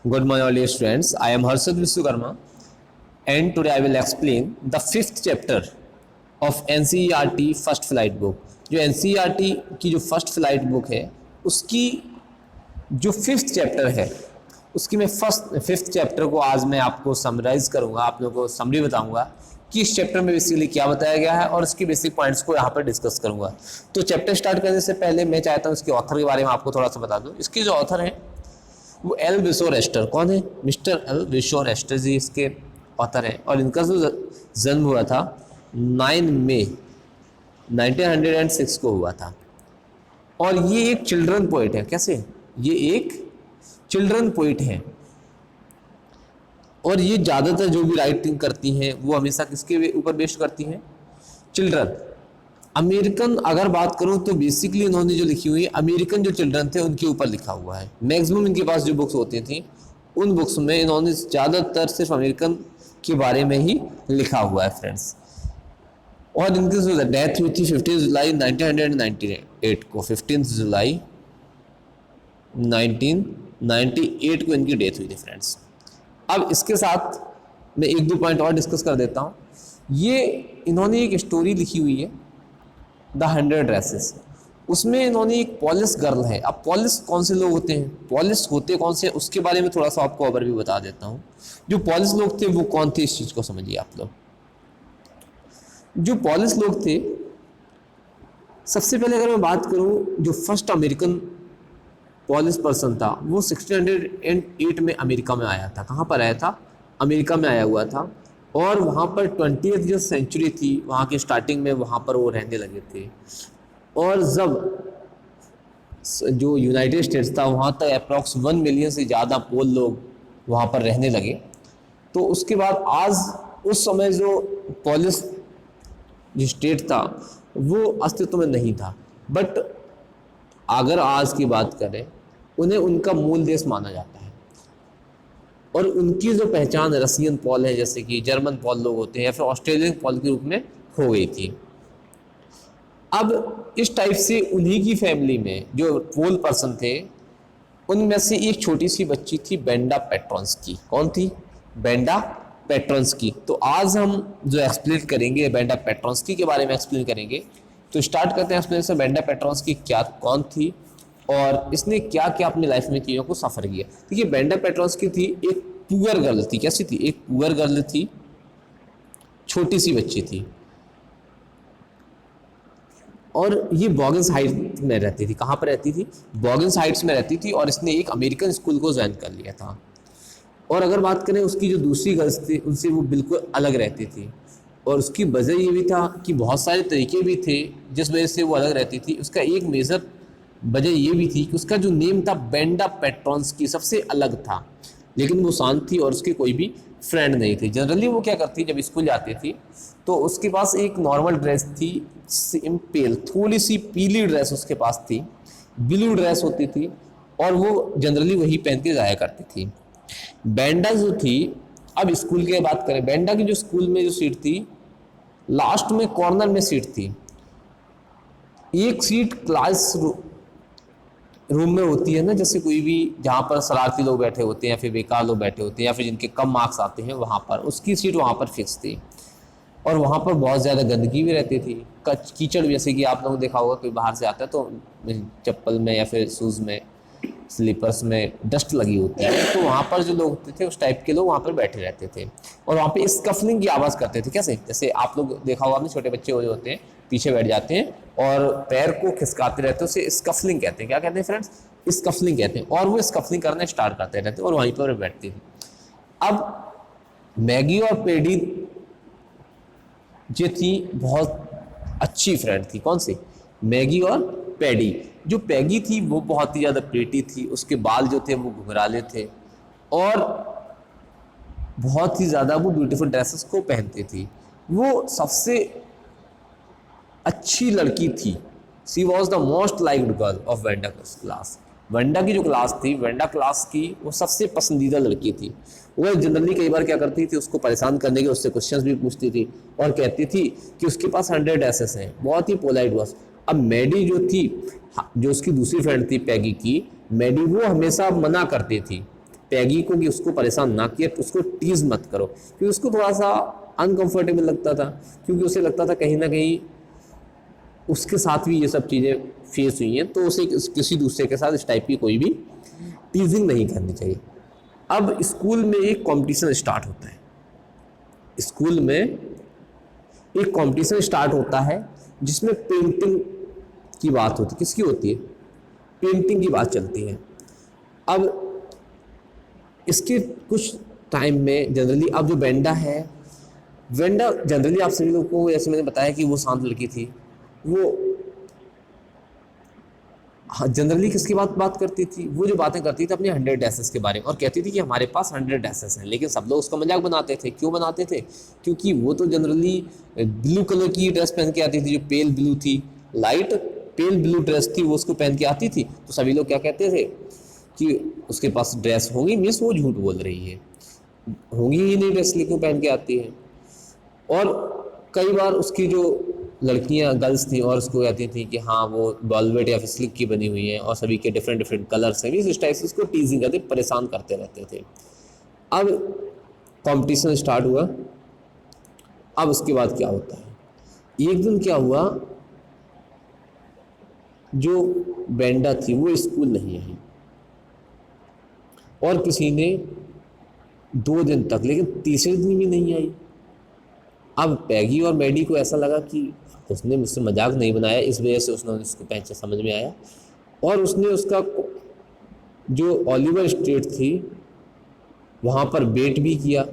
Good morning, all dear students. I am Harshad Vishwakarma, and today I will explain the fifth chapter of NCERT first flight book. जो NCERT की जो first flight book है उसकी जो fifth chapter है उसकी मैं fifth chapter को आज मैं आपको समराइज करूंगा, आप लोगों को समरी बताऊंगा कि इस चैप्टर में बेसिकली क्या बताया गया है और इसके बेसिक पॉइंट्स को यहाँ पर डिस्कस करूंगा। तो चैप्टर स्टार्ट करने से पहले मैं चाहता हूँ इसके ऑथर के बारे में आपको थोड़ा सा बता दूँ। इसके जो ऑथर हैं वो एल विशोर एस्टर। कौन है? मिस्टर एल विशोर एस्टर जी इसके ऑथर हैं और इनका जो जन्म हुआ था 9 मई 1906 को हुआ था। और ये एक चिल्ड्रन पोइट है। कैसे? ये एक चिल्ड्रन पोइट है और ये ज़्यादातर जो भी राइटिंग करती हैं वो हमेशा किसके ऊपर बेस्ड करती हैं? चिल्ड्रन। अमेरिकन अगर बात करूं तो बेसिकली इन्होंने जो लिखी हुई है अमेरिकन जो चिल्ड्रन थे उनके ऊपर लिखा हुआ है। मैक्सिमम इनके पास जो बुक्स होती थी उन बुक्स में इन्होंने ज़्यादातर सिर्फ अमेरिकन के बारे में ही लिखा हुआ है फ्रेंड्स। और इनकी जो डेथ हुई थी 15 जुलाई 1998 को, 15 जुलाई 1998 को इनकी डेथ हुई थी फ्रेंड्स। अब इसके साथ मैं एक दो पॉइंट और डिस्कस कर देता हूँ। ये इन्होंने एक स्टोरी लिखी हुई है द 100 ड्रेसेस। उसमें इन्होंने एक पॉलिस गर्ल है। अब पॉलिस कौन से लोग होते हैं, पॉलिस होते कौन से, उसके बारे में थोड़ा सा आपको ओवरव्यू बता देता हूँ। जो पॉलिस लोग थे वो कौन थे, इस चीज़ को समझिए आप लोग। जो पॉलिस लोग थे, सबसे पहले अगर मैं बात करूँ जो फर्स्ट अमेरिकन पॉलिस पर्सन था वो 1608 में अमेरिका में आया था। कहाँ पर आया था? अमेरिका में आया हुआ था। और वहाँ पर 20th जो सेंचुरी थी वहाँ की स्टार्टिंग में वहाँ पर वो रहने लगे थे। और जब जो यूनाइटेड स्टेट्स था वहाँ तक अप्रॉक्स 1 मिलियन से ज़्यादा पोल लोग वहाँ पर रहने लगे। तो उसके बाद आज उस समय जो पॉलिस जो स्टेट था वो अस्तित्व में नहीं था। बट अगर आज की बात करें उन्हें उनका मूल देश माना जाता है और उनकी जो पहचान रसियन पॉल है, जैसे कि जर्मन पॉल लोग होते हैं या फिर ऑस्ट्रेलियन पॉल के रूप में हो गई थी। अब इस टाइप से उन्हीं की फैमिली में जो पोल पर्सन थे उनमें से एक छोटी सी बच्ची थी बेंडा पेट्रोंस्की। कौन थी? बेंडा पेट्रोंस्की। तो आज हम जो एक्सप्लेन करेंगे बेंडा पेट्रोंस्की के बारे में एक्सप्लेन करेंगे। तो स्टार्ट करते हैं एक्सप्लेनेशन। बेंडा पेट्रोंस्की क्या कौन थी और इसने क्या क्या अपनी लाइफ में चीज़ों को सफ़र किया। देखिए बेंडा पेट्रोंस्की थी एक पुअर गर्ल थी। कैसी थी? एक पुअर गर्ल थी, छोटी सी बच्ची थी और ये बॉगिंस हाइट में रहती थी। कहाँ पर रहती थी? बॉगिंस हाइट्स में रहती थी। और इसने एक अमेरिकन स्कूल को ज्वाइन कर लिया था। और अगर बात करें उसकी जो दूसरी गर्ल्स थी उनसे वो बिल्कुल अलग रहती थी। और उसकी वजह ये भी था कि बहुत सारे तरीके भी थे जिस वजह से वो अलग रहती थी। उसका एक मेजर वजह ये भी थी कि उसका जो नेम था बेंडा पेट्रोंस्की सबसे अलग था। लेकिन वो शांत थी और उसके कोई भी फ्रेंड नहीं थे। जनरली वो क्या करती, जब स्कूल जाती थी तो उसके पास एक नॉर्मल ड्रेस थी, सिंपल थोड़ी सी पीली ड्रेस उसके पास थी, ब्लू ड्रेस होती थी और वो जनरली वही पहन के जाया करती थी। बेंडा जो थी, अब स्कूल की बात करें, बेंडा की जो स्कूल में जो सीट थी लास्ट में कॉर्नर में सीट थी। एक सीट क्लास रूम में होती है ना, जैसे कोई भी जहाँ पर शरारती लोग बैठे होते हैं या फिर बेकार लोग बैठे होते हैं या फिर जिनके कम मार्क्स आते हैं, वहाँ पर उसकी सीट वहाँ पर फिक्स थी। और वहाँ पर बहुत ज़्यादा गंदगी भी रहती थी, कीचड़, जैसे कि आप लोगों ने देखा होगा कोई बाहर से आता है तो चप्पल में या फिर शूज़ में स्लीपर्स में डस्ट लगी होती है। तो वहाँ पर जो लोग होते थे उस टाइप के लोग वहाँ पर बैठे रहते थे और वहाँ पे स्कफलिंग की आवाज़ करते थे। कैसे? जैसे आप लोग देखा होगा, छोटे बच्चे हो जो होते हैं पीछे बैठ जाते हैं और पैर को खिसकाते रहते हैं, उसे स्कफलिंग कहते हैं। क्या कहते हैं फ्रेंड्स? स्कफलिंग कहते हैं। और वो स्कफलिंग करना स्टार्ट करते रहते और वहीं पर बैठती थी। अब मैगी और पेडी जो थी बहुत अच्छी फ्रेंड थी। कौन सी? मैगी और पैडी। जो पैगी थी वो बहुत ही ज़्यादा प्रीटी थी, उसके बाल जो थे वो घुंघराले थे और बहुत ही ज़्यादा वो ब्यूटीफुल ड्रेसेस को पहनती थी। वो सबसे अच्छी लड़की थी। She was the most liked girl of Wanda class. Wanda की जो क्लास थी, वेंडा क्लास की वो सबसे पसंदीदा लड़की थी। वो जनरली कई बार क्या करती थी, उसको परेशान करने के उससे क्वेश्चंस भी पूछती थी और कहती थी कि उसके पास 100 ड्रेसेस हैं। बहुत ही पोलाइट बॉस। अब मैडी जो थी, जो उसकी दूसरी फ्रेंड थी पैगी की, मैडी, वो हमेशा मना करती थी पैगी को कि उसको परेशान ना किया, तो उसको टीज मत करो, क्योंकि उसको थोड़ा सा अनकंफर्टेबल लगता था, क्योंकि उसे लगता था कहीं ना कहीं उसके साथ भी ये सब चीज़ें फेस हुई हैं, तो उसे किसी दूसरे के साथ इस टाइप की कोई भी टीजिंग नहीं करनी चाहिए। अब स्कूल में एक कंपटीशन स्टार्ट होता है, स्कूल में एक कंपटीशन स्टार्ट होता है जिसमें पेंटिंग की बात होती है। किसकी होती है? पेंटिंग की बात चलती है। अब इसके कुछ टाइम में जनरली, अब जो बेंडा है, वेंडा जनरली आप सभी लोगों को, जैसे मैंने बताया कि वो शांत लड़की थी, वो जनरली किसकी बात करती थी? वो जो बातें करती थी अपने 100 डैसेस के बारे में, और कहती थी कि हमारे पास 100 डैसेस हैं, लेकिन सब लोग उसका मजाक बनाते थे। क्यों बनाते थे? क्योंकि वो तो जनरली ब्लू कलर की ड्रेस पहन के आती थी, जो पेल ब्लू थी, लाइट पेल ब्लू ड्रेस थी, वो उसको पहन के आती थी। तो सभी लोग क्या कहते थे कि उसके पास ड्रेस होगी, मिस वो झूठ बोल रही है, होगी ही नहीं ड्रेस, लेकिन पहन के आती है। और कई बार उसकी जो लड़कियां, गर्ल्स थी, और उसको कहती थी कि हाँ वो वेलवेट या फिर सिल्क की बनी हुई है, और सभी के डिफरेंट डिफरेंट कलर्स हैं, इस टाइप से उसको टीजिंग करते, परेशान करते रहते थे। अब कंपटीशन स्टार्ट हुआ। अब उसके बाद क्या होता है, एक दिन क्या हुआ, जो बेंडा थी वो स्कूल नहीं आई, और किसी ने 2 दिन तक, लेकिन तीसरे दिन भी नहीं आई। अब पैगी और मैडी को ऐसा लगा कि उसने मुझसे मजाक नहीं बनाया, इस वजह से उसने उसको पहचान समझ में आया, और उसने उसका जो ओलिवर स्ट्रीट थी वहाँ पर वेट भी किया।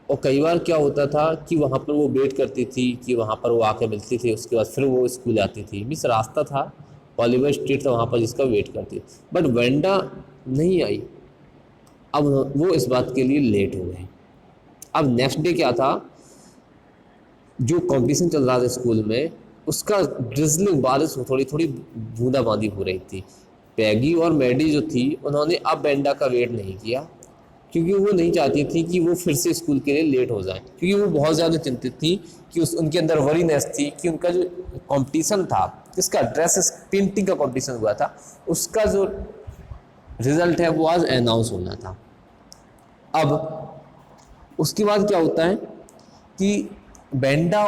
और कई बार क्या होता था कि वहाँ पर वो वेट करती थी कि वहाँ पर वो आके मिलती थी, उसके बाद फिर वो स्कूल आती थी। मिस रास्ता था, ओलिवर स्ट्रीट था वहाँ पर, जिसका वेट करती, बट वेंडा नहीं आई। अब वो इस बात के लिए लेट हो गए। अब नेक्स्ट डे क्या था, जो कंपटीशन चल रहा था स्कूल में, उसका ड्रिजलिंग, बारिश थोड़ी थोड़ी बूंदाबांदी हो रही थी। पैगी और मैडी जो थी, उन्होंने अब बेंडा का वेट नहीं किया, क्योंकि वो नहीं चाहती थी कि वो फिर से स्कूल के लिए लेट हो जाए, क्योंकि वो बहुत ज़्यादा चिंतित थी कि उनके अंदर वरीनेस थी कि उनका जो कंपटीशन था, इसका ड्रेसेस पेंटिंग का कंपटीशन हुआ था, उसका जो रिजल्ट है वो आज अनाउंस होना था। अब उसके बाद क्या होता है कि बेंडा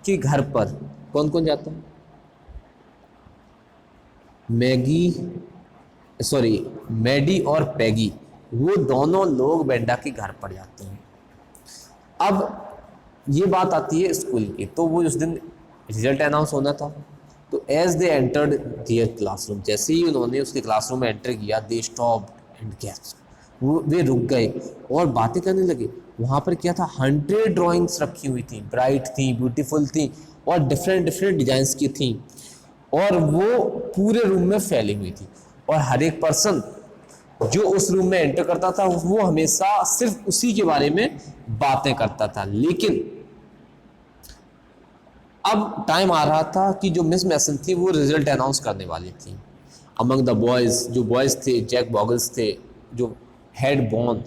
के घर पर कौन कौन जाता है? मैडी और पैगी, वो दोनों लोग बेंडा के घर पर जाते हैं। अब ये बात आती है स्कूल की, तो वो उस दिन रिजल्ट अनाउंस होना था। तो as they entered their classroom, जैसे ही उन्होंने उसके क्लासरूम में एंटर किया, दे स्टॉप्ड एंड गैस्प्ड, वे रुक गए और बातें करने लगे। वहाँ पर क्या था, 100 ड्राइंग्स रखी हुई थी, ब्राइट थी, ब्यूटीफुल थी, और डिफरेंट डिफरेंट डिजाइंस की थी, और वो पूरे रूम में फैली हुई थी। और हर एक पर्सन जो उस रूम में एंटर करता था, वो हमेशा सिर्फ उसी के बारे में बातें करता था। लेकिन अब टाइम आ रहा था कि जो मिस मैसन थी वो रिजल्ट अनाउंस करने वाली थी। अमंग द बॉयज़, जो बॉयज़ थे, जैक बॉगल्स थे जो हेड बॉर्न,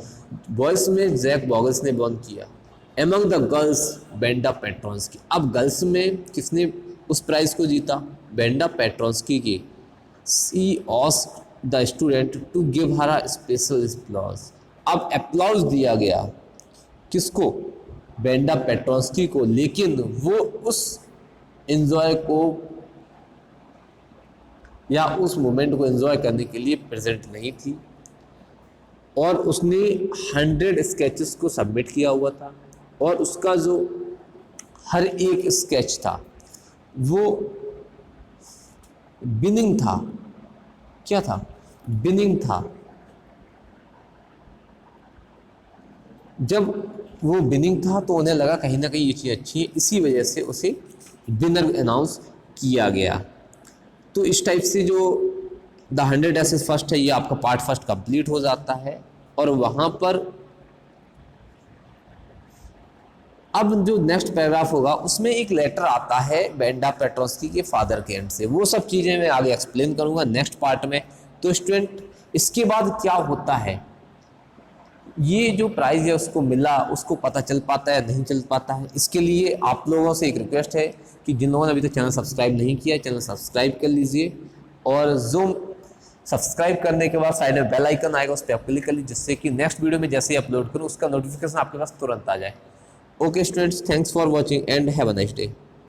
बॉयज़ में जैक बॉगल्स ने बॉर्न किया। Among the girls, Benda Petronski. अब गर्ल्स में किसने उस प्राइज़ को जीता? बेंडा पेट्रॉन्स्की की। She asked the student to give her a special applause. अब अप्लॉज दिया गया किसको? बेंडा पेट्रॉन्स्की को, लेकिन वो उस एंजॉय को या उस मोमेंट को एंजॉय करने के लिए प्रेजेंट नहीं थी, और उसने 100 स्केचेस को सबमिट किया हुआ था, और उसका जो हर एक स्केच था वो विनिंग था। क्या था? विनिंग था। जब वो विनिंग था तो उन्हें लगा कहीं ना कहीं ये चीज़ अच्छी है, इसी वजह से उसे विनर अनाउंस किया गया। तो इस टाइप से जो द 100 डेसेस फर्स्ट है, ये आपका पार्ट फर्स्ट कंप्लीट हो जाता है। और वहाँ पर अब जो नेक्स्ट पैराग्राफ होगा उसमें एक लेटर आता है बेंडा पेट्रॉन्स्की के फादर के एंड से। वो सब चीज़ें मैं आगे एक्सप्लेन करूँगा नेक्स्ट पार्ट में। तो स्टूडेंट, इसके बाद क्या होता है, ये जो प्राइज़ है उसको मिला, उसको पता चल पाता है नहीं चल पाता है? इसके लिए आप लोगों से एक रिक्वेस्ट है कि जिन लोगों ने अभी तक चैनल सब्सक्राइब नहीं किया, चैनल सब्सक्राइब कर लीजिए, और जो सब्सक्राइब करने के बाद साइड में बेल आइकन आएगा, उस पर आप क्लिक कर लीजिए, जिससे कि नेक्स्ट वीडियो में जैसे ही अपलोड करूँ उसका नोटिफिकेशन आपके पास तुरंत आ जाए। Okay students, thanks for watching and have a nice day.